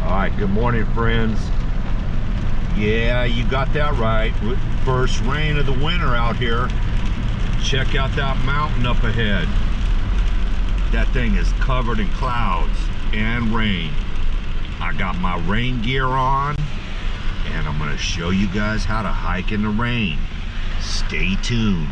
Alright, good morning, friends. Yeah, you got that right. First rain of the winter out here. Check out that mountain up ahead. That thing is covered in clouds and rain. I got my rain gear on, and I'm going to show you guys how to hike in the rain. Stay tuned.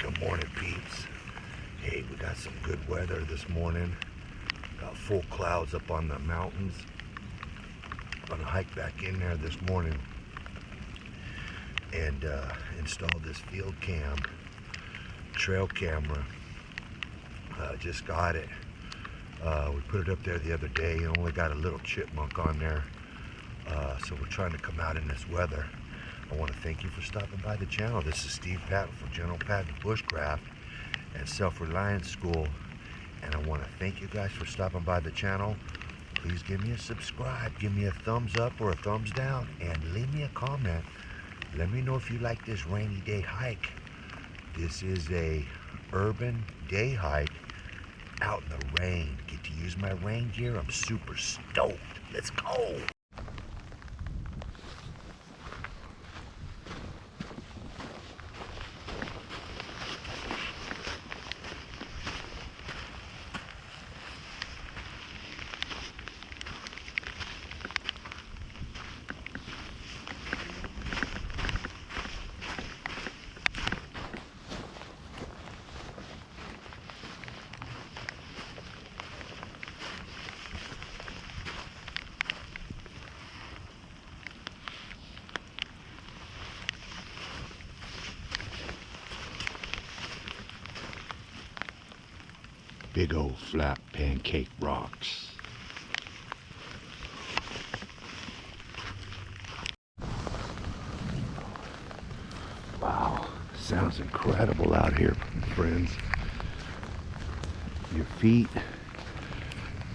Good morning, peeps. Hey, we got some good weather this morning. Got full clouds up on the mountains. I'm gonna hike back in there this morning and install this field cam trail camera. Just got it. We put it up there the other day. It only got a little chipmunk on there. So we're trying to come out in this weather. I want to thank you for stopping by the channel. This is Steve Patton from General Patton Bushcraft and Self-Reliance School. And I want to thank you guys for stopping by the channel. Please give me a subscribe, give me a thumbs up or a thumbs down, and leave me a comment. Let me know if you like this rainy day hike. This is a urban day hike out in the rain. Get to use my rain gear. I'm super stoked. Let's go. Big old flat pancake rocks. Wow, sounds incredible out here, friends. Your feet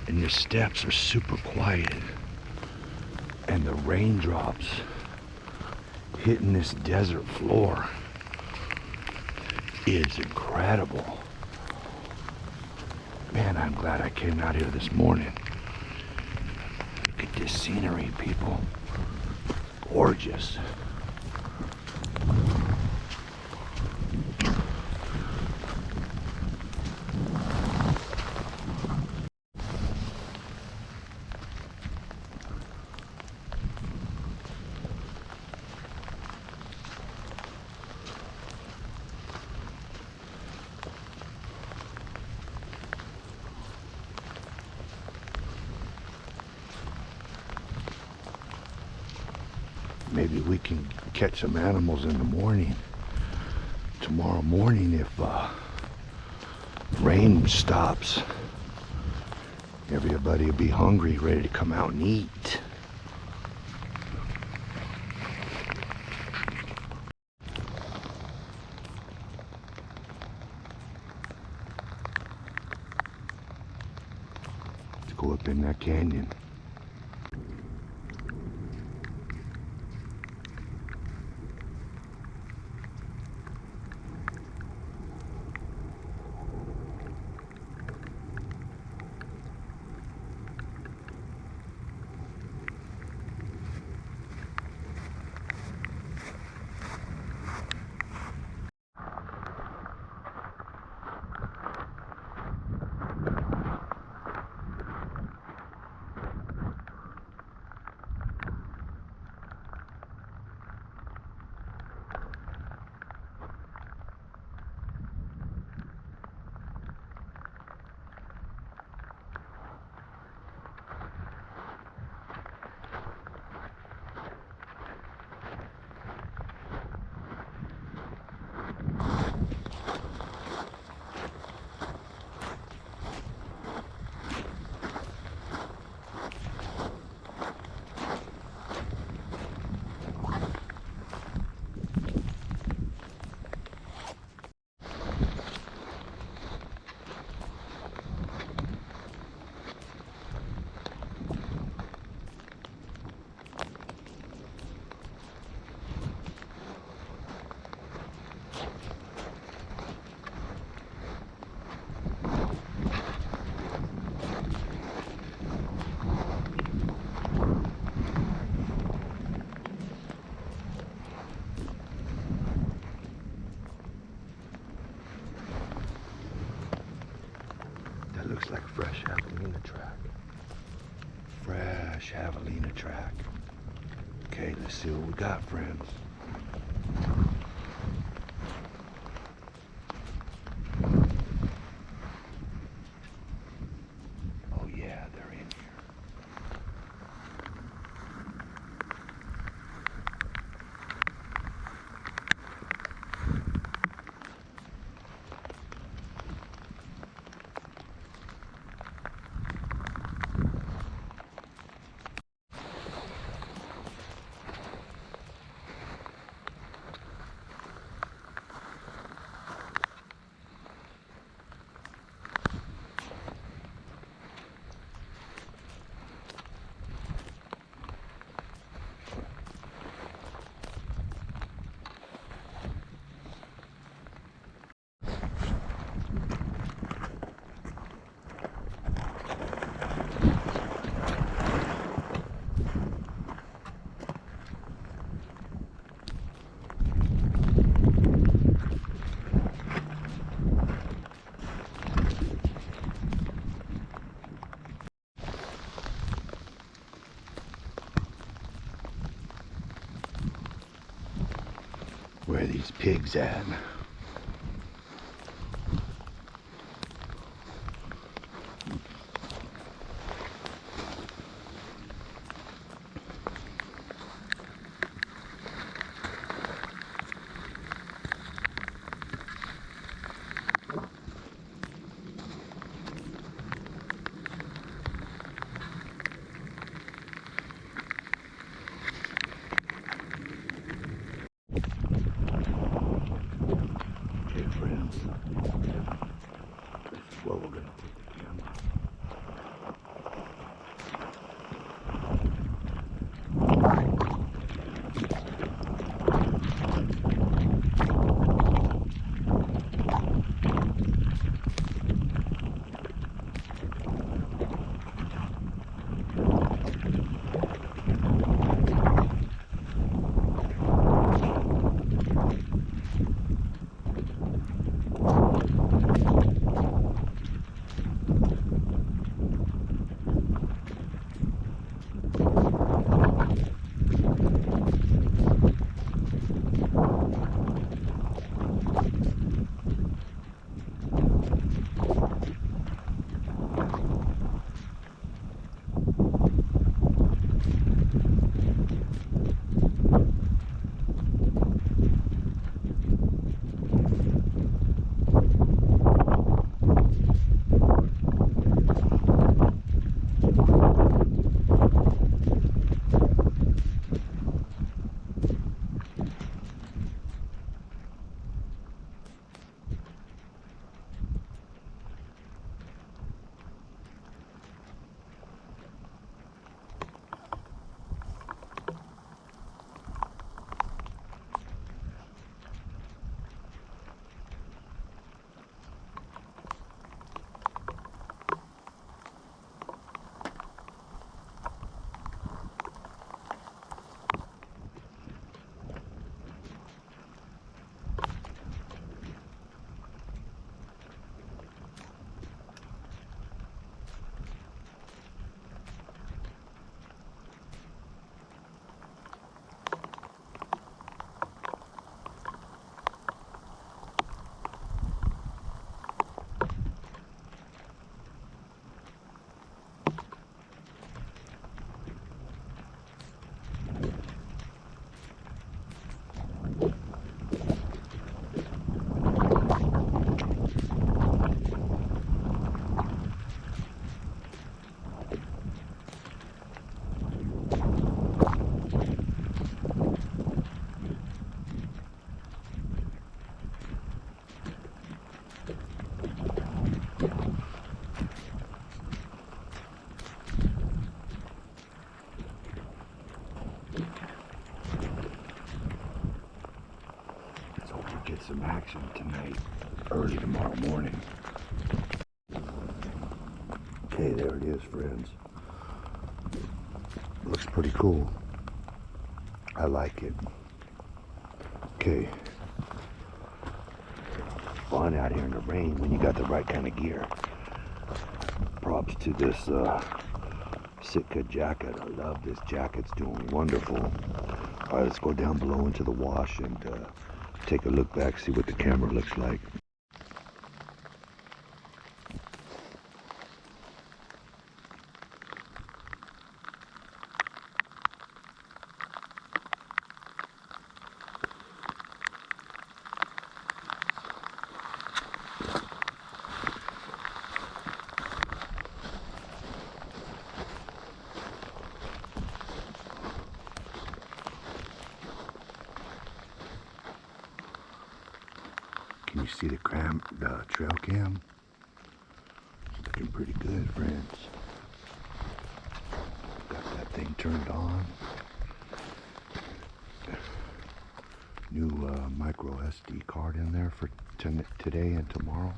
and your steps are super quiet, and the raindrops hitting this desert floor is incredible. Man, I'm glad I came out here this morning. Look at this scenery, people. Gorgeous. Maybe we can catch some animals in the morning. Tomorrow morning, if rain stops, everybody will be hungry, ready to come out and eat. Let's go up in that canyon. looks like fresh javelina track. Fresh javelina track. Okay, let's see what we got, friends. Oh yeah, they're in here. Where are these pigs at? Okay, friends. This is where we're gonna take the camera. Get some action tonight, early tomorrow morning. Okay, there it is, friends. Looks pretty cool. I like it. Okay. Fun out here in the rain when you got the right kind of gear. Props to this Sitka jacket. I love this jacket. It's doing wonderful. All right, let's go down below into the wash and take a look back, see what the camera looks like. Can you see the trail cam? It's looking pretty good, friends. Got that thing turned on. New micro SD card in there for today and tomorrow.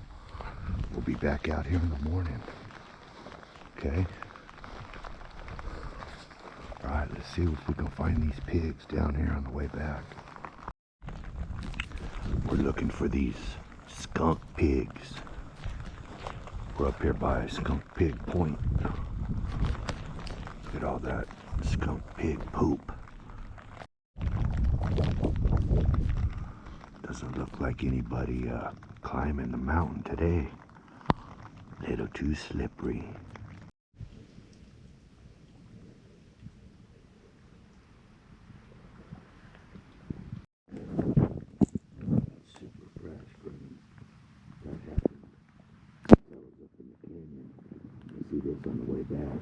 We'll be back out here in the morning. Okay. All right, let's see if we can find these pigs down here on the way back. We're looking for these skunk pigs. We're up here by Skunk Pig Point. Look at all that skunk pig poop. Doesn't look like anybody climbing the mountain today. A little too slippery. Super fresh from that happened. That was up in the canyon. You see this on the way back.